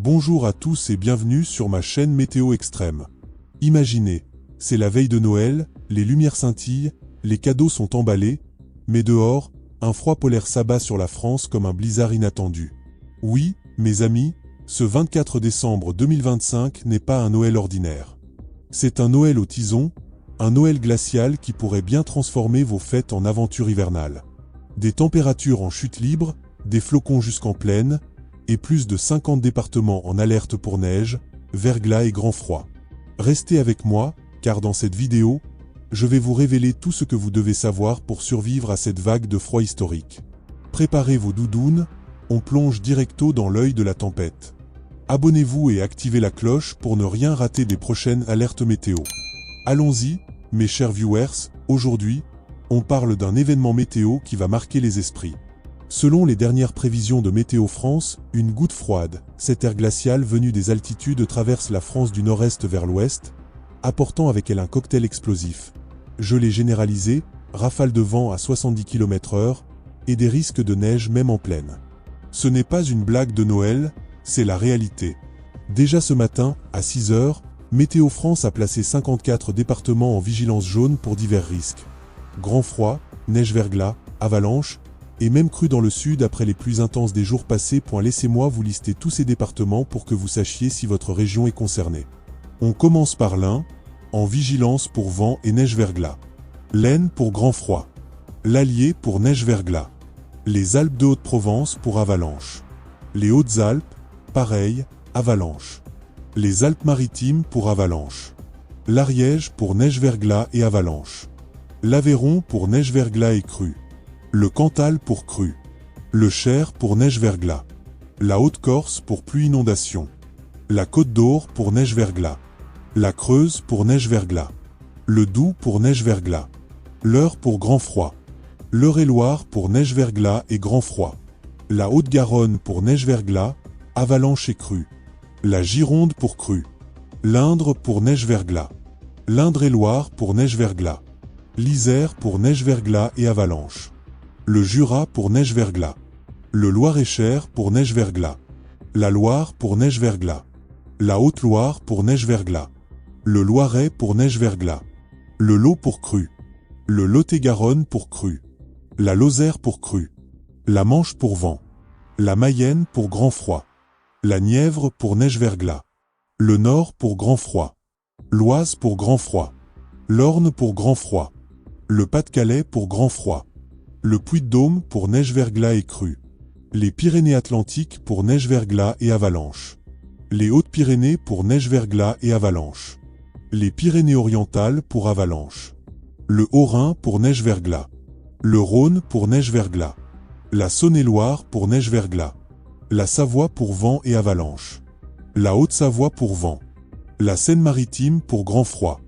Bonjour à tous et bienvenue sur ma chaîne Météo Extrême. Imaginez, c'est la veille de Noël, les lumières scintillent, les cadeaux sont emballés, mais dehors, un froid polaire s'abat sur la France comme un blizzard inattendu. Oui, mes amis, ce 24 décembre 2025 n'est pas un Noël ordinaire. C'est un Noël au tison, un Noël glacial qui pourrait bien transformer vos fêtes en aventure hivernale. Des températures en chute libre, des flocons jusqu'en plaine, et plus de 50 départements en alerte pour neige, verglas et grand froid. Restez avec moi, car dans cette vidéo, je vais vous révéler tout ce que vous devez savoir pour survivre à cette vague de froid historique. Préparez vos doudounes, on plonge directo dans l'œil de la tempête. Abonnez-vous et activez la cloche pour ne rien rater des prochaines alertes météo. Allons-y, mes chers viewers, aujourd'hui, on parle d'un événement météo qui va marquer les esprits. Selon les dernières prévisions de Météo France, une goutte froide, cet air glacial venu des altitudes traverse la France du nord-est vers l'ouest, apportant avec elle un cocktail explosif. Gelée généralisée, rafales de vent à 70 km/h et des risques de neige même en plaine. Ce n'est pas une blague de Noël, c'est la réalité. Déjà ce matin, à 6 h, Météo France a placé 54 départements en vigilance jaune pour divers risques. Grand froid, neige verglas, avalanche, et même crue dans le sud après les pluies intenses des jours passés. Laissez-moi vous lister tous ces départements pour que vous sachiez si votre région est concernée. On commence par l'Ain, en vigilance pour vent et neige verglas. L'Aisne pour grand froid. L'Allier pour neige verglas. Les Alpes de Haute-Provence pour avalanche. Les Hautes-Alpes, pareil, avalanche. Les Alpes-Maritimes pour avalanche. L'Ariège pour neige verglas et avalanche. L'Aveyron pour neige verglas et crue. Le Cantal pour crue. Le Cher pour neige verglas. La Haute-Corse pour pluie inondation. La Côte d'Or pour neige verglas. La Creuse pour neige verglas. Le Doubs pour neige verglas. l'Eure pour grand froid. l'Eure-et-Loir pour neige verglas et grand froid. La Haute-Garonne pour neige verglas, avalanche et crue. La Gironde pour crue. l'Indre pour neige verglas. l'Indre-et-Loire pour neige verglas. l'Isère pour neige verglas et avalanche. Le Jura pour neige verglas. Le Loir-et-Cher pour neige verglas. La Loire pour neige verglas. La Haute-Loire pour neige verglas. Le Loiret pour neige verglas. Le Lot pour crue. Le Lot-et-Garonne pour crue. La Lozère pour crue. La Manche pour vent. La Mayenne pour grand froid. La Nièvre pour neige verglas. Le Nord pour grand froid. L'Oise pour grand froid. L'Orne pour grand froid. Le Pas-de-Calais pour grand froid. Le Puy-de-Dôme pour neige verglas et crue. Les Pyrénées-Atlantiques pour neige verglas et avalanche. Les Hautes-Pyrénées pour neige verglas et avalanche. Les Pyrénées-Orientales pour avalanche. Le Haut-Rhin pour neige verglas. Le Rhône pour neige verglas. La Saône-et-Loire pour neige verglas. La Savoie pour vent et avalanche. La Haute-Savoie pour vent. La Seine-Maritime pour grand froid.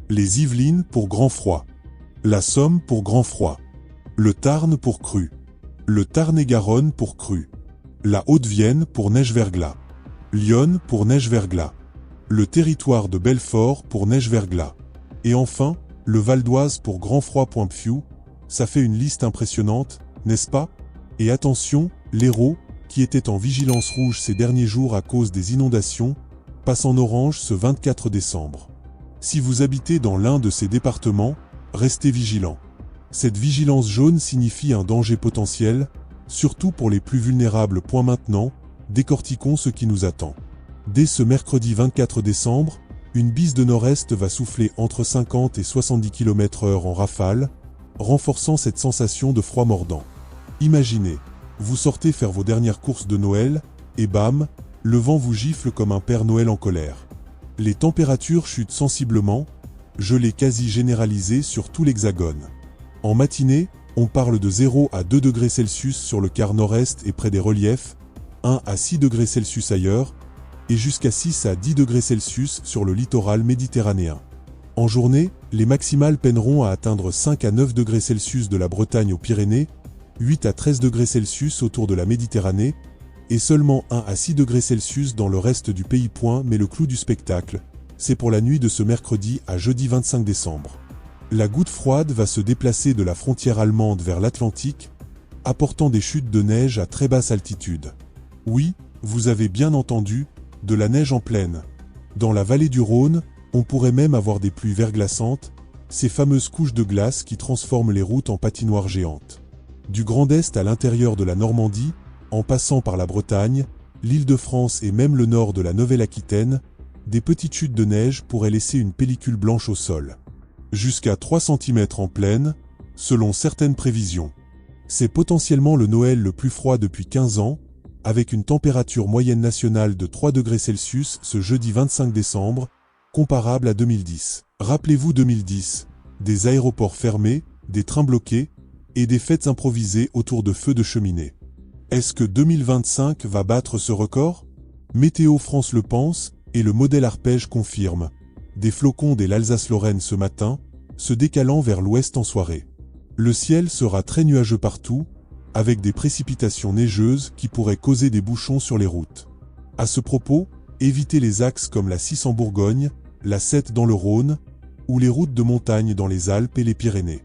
Les Yvelines pour grand froid. La Somme pour grand froid. Le Tarn pour crue. Le Tarn-et-Garonne pour crue. La Haute-Vienne pour neige verglas. Lyon pour neige verglas. Le territoire de Belfort pour neige verglas. Et enfin, le Val d'Oise pour grand froid. Pfiou, ça fait une liste impressionnante, n'est-ce pas? Et attention, l'Hérault, qui était en vigilance rouge ces derniers jours à cause des inondations, passe en orange ce 24 décembre. Si vous habitez dans l'un de ces départements, restez vigilants. Cette vigilance jaune signifie un danger potentiel, surtout pour les plus vulnérables. Maintenant, décortiquons ce qui nous attend. Dès ce mercredi 24 décembre, une bise de nord-est va souffler entre 50 et 70 km/h en rafale, renforçant cette sensation de froid mordant. Imaginez, vous sortez faire vos dernières courses de Noël, et bam, le vent vous gifle comme un Père Noël en colère. Les températures chutent sensiblement, gelée quasi généralisée sur tout l'Hexagone. En matinée, on parle de 0 à 2 degrés Celsius sur le quart nord-est et près des reliefs, 1 à 6 degrés Celsius ailleurs, et jusqu'à 6 à 10 degrés Celsius sur le littoral méditerranéen. En journée, les maximales peineront à atteindre 5 à 9 degrés Celsius de la Bretagne aux Pyrénées, 8 à 13 degrés Celsius autour de la Méditerranée, et seulement 1 à 6 degrés Celsius dans le reste du pays. Mais le clou du spectacle, c'est pour la nuit de ce mercredi à jeudi 25 décembre. La goutte froide va se déplacer de la frontière allemande vers l'Atlantique, apportant des chutes de neige à très basse altitude. Oui, vous avez bien entendu, de la neige en plaine. Dans la vallée du Rhône, on pourrait même avoir des pluies verglaçantes, ces fameuses couches de glace qui transforment les routes en patinoires géantes. Du Grand Est à l'intérieur de la Normandie, en passant par la Bretagne, l'Île-de-France et même le nord de la Nouvelle-Aquitaine, des petites chutes de neige pourraient laisser une pellicule blanche au sol. Jusqu'à 3 cm en plaine, selon certaines prévisions. C'est potentiellement le Noël le plus froid depuis 15 ans, avec une température moyenne nationale de 3 degrés Celsius ce jeudi 25 décembre, comparable à 2010. Rappelez-vous 2010, des aéroports fermés, des trains bloqués et des fêtes improvisées autour de feux de cheminée. Est-ce que 2025 va battre ce record? Météo France le pense et le modèle Arpège confirme. Des flocons dès l'Alsace-Lorraine ce matin, se décalant vers l'ouest en soirée. Le ciel sera très nuageux partout, avec des précipitations neigeuses qui pourraient causer des bouchons sur les routes. À ce propos, évitez les axes comme la 6 en Bourgogne, la 7 dans le Rhône, ou les routes de montagne dans les Alpes et les Pyrénées.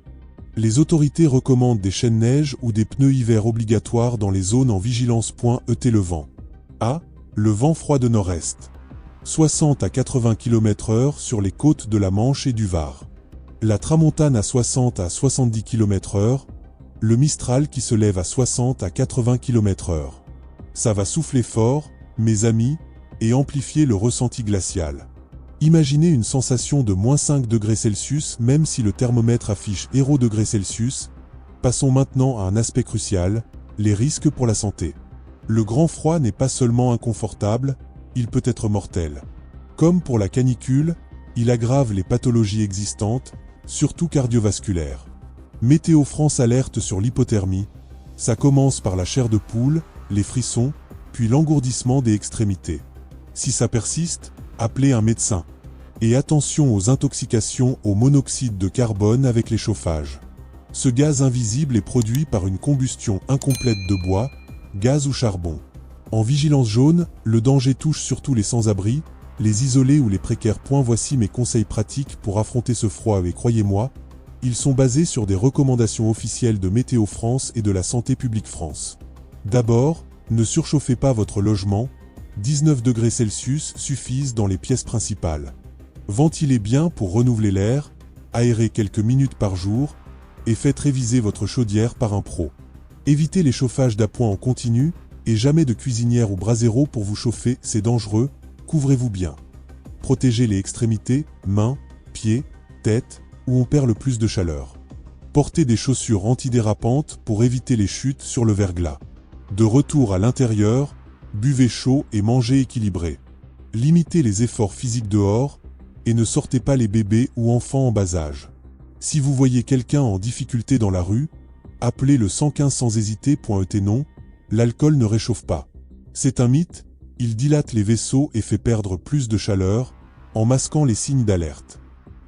Les autorités recommandent des chaînes-neige ou des pneus hiver obligatoires dans les zones en vigilance. Le vent. A. Le vent froid de nord-est. 60 à 80 km/h sur les côtes de la Manche et du Var. La tramontane à 60 à 70 km/h. Le Mistral qui se lève à 60 à 80 km/h. Ça va souffler fort, mes amis, et amplifier le ressenti glacial. Imaginez une sensation de -5 degrés Celsius même si le thermomètre affiche 0 degrés Celsius. Passons maintenant à un aspect crucial, les risques pour la santé. Le grand froid n'est pas seulement inconfortable, il peut être mortel. Comme pour la canicule, il aggrave les pathologies existantes, surtout cardiovasculaires. Météo France alerte sur l'hypothermie. Ça commence par la chair de poule, les frissons, puis l'engourdissement des extrémités. Si ça persiste, appelez un médecin. Et attention aux intoxications au monoxyde de carbone avec les chauffages. Ce gaz invisible est produit par une combustion incomplète de bois, gaz ou charbon. En vigilance jaune, le danger touche surtout les sans-abri, les isolés ou les précaires. Voici mes conseils pratiques pour affronter ce froid et croyez-moi, ils sont basés sur des recommandations officielles de Météo France et de la Santé publique France. D'abord, ne surchauffez pas votre logement, 19 degrés Celsius suffisent dans les pièces principales. Ventilez bien pour renouveler l'air, aérez quelques minutes par jour, et faites réviser votre chaudière par un pro. Évitez les chauffages d'appoint en continu, et jamais de cuisinière ou brasero pour vous chauffer, c'est dangereux, couvrez-vous bien. Protégez les extrémités, mains, pieds, tête, où on perd le plus de chaleur. Portez des chaussures antidérapantes pour éviter les chutes sur le verglas. De retour à l'intérieur, buvez chaud et mangez équilibré. Limitez les efforts physiques dehors, et ne sortez pas les bébés ou enfants en bas âge. Si vous voyez quelqu'un en difficulté dans la rue, appelez le 115 sans hésiter. Non, l'alcool ne réchauffe pas. C'est un mythe, il dilate les vaisseaux et fait perdre plus de chaleur, en masquant les signes d'alerte.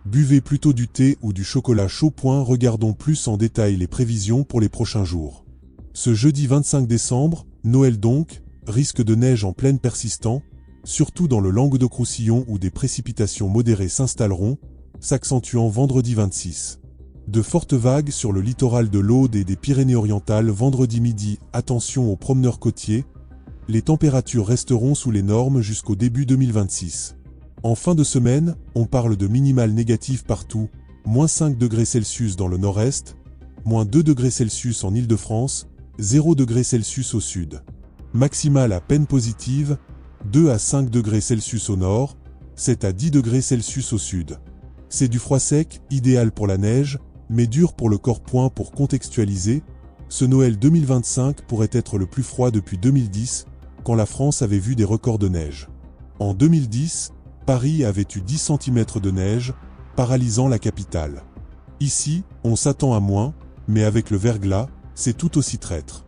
Buvez plutôt du thé ou du chocolat chaud. Regardons plus en détail les prévisions pour les prochains jours. Ce jeudi 25 décembre, Noël donc, risque de neige en plaine persistant, surtout dans le Languedoc-Roussillon où des précipitations modérées s'installeront, s'accentuant vendredi 26. De fortes vagues sur le littoral de l'Aude et des Pyrénées-Orientales vendredi midi. Attention aux promeneurs côtiers, les températures resteront sous les normes jusqu'au début 2026. En fin de semaine, on parle de minimales négatives partout, -5 degrés Celsius dans le nord-est, -2 degrés Celsius en Île-de-France, 0 degrés Celsius au sud. Maximale à peine positive, 2 à 5 degrés Celsius au nord, 7 à 10 degrés Celsius au sud. C'est du froid sec, idéal pour la neige, mais dur pour le corps. Pour contextualiser, ce Noël 2025 pourrait être le plus froid depuis 2010, quand la France avait vu des records de neige. En 2010, Paris avait eu 10 cm de neige, paralysant la capitale. Ici, on s'attend à moins, mais avec le verglas, c'est tout aussi traître.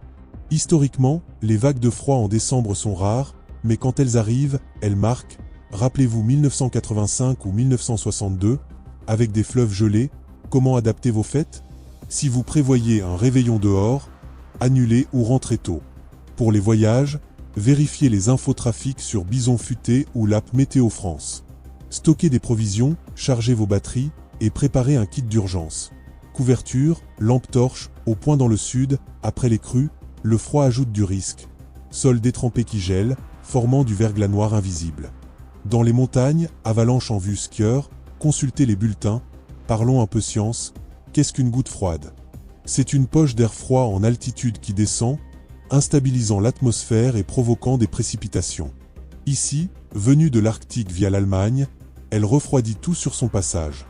Historiquement, les vagues de froid en décembre sont rares, mais quand elles arrivent, elles marquent, rappelez-vous 1985 ou 1962, avec des fleuves gelés, comment adapter vos fêtes? Si vous prévoyez un réveillon dehors, annulez ou rentrez tôt. Pour les voyages, vérifiez les infotrafics sur Bison Futé ou l'app Météo France. Stockez des provisions, chargez vos batteries et préparez un kit d'urgence. Couverture, lampe torche, au point dans le sud, après les crues, le froid ajoute du risque. Sol détrempé qui gèle, formant du verglas noir invisible. Dans les montagnes, avalanche en vue skieur, consultez les bulletins, parlons un peu science, qu'est-ce qu'une goutte froide? C'est une poche d'air froid en altitude qui descend, instabilisant l'atmosphère et provoquant des précipitations. Ici, venue de l'Arctique via l'Allemagne, elle refroidit tout sur son passage.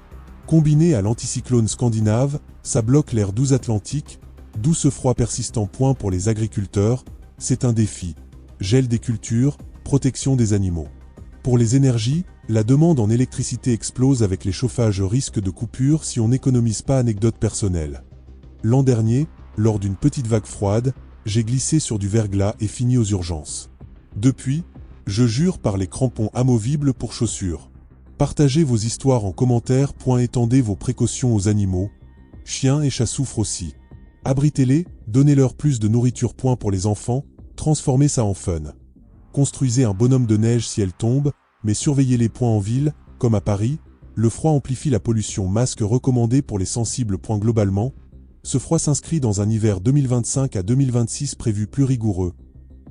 Combinée à l'anticyclone scandinave, ça bloque l'air doux atlantique, d'où ce froid persistant. Pour les agriculteurs, c'est un défi. Gel des cultures, protection des animaux. Pour les énergies, la demande en électricité explose avec les chauffages, risque de coupure si on n'économise pas. Anecdote personnelle. L'an dernier, lors d'une petite vague froide, j'ai glissé sur du verglas et fini aux urgences. Depuis, je jure par les crampons amovibles pour chaussures. Partagez vos histoires en commentaire. Étendez vos précautions aux animaux. Chiens et chats souffrent aussi. Abritez-les, donnez-leur plus de nourriture. Pour les enfants, transformez ça en fun. Construisez un bonhomme de neige si elle tombe, mais surveillez les points en ville, comme à Paris, le froid amplifie la pollution. Masque recommandé pour les sensibles. Globalement, ce froid s'inscrit dans un hiver 2025 à 2026 prévu plus rigoureux,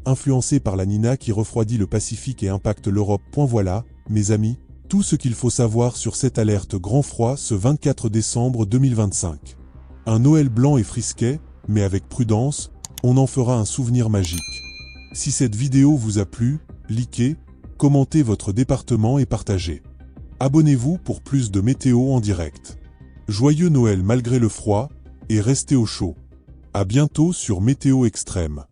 influencé par la Nina qui refroidit le Pacifique et impacte l'Europe. Voilà, mes amis, tout ce qu'il faut savoir sur cette alerte grand froid ce 24 décembre 2025. Un Noël blanc et frisquet, mais avec prudence, on en fera un souvenir magique. Si cette vidéo vous a plu, likez, commentez votre département et partagez. Abonnez-vous pour plus de météo en direct. Joyeux Noël malgré le froid, et restez au chaud. À bientôt sur Météo Extrême.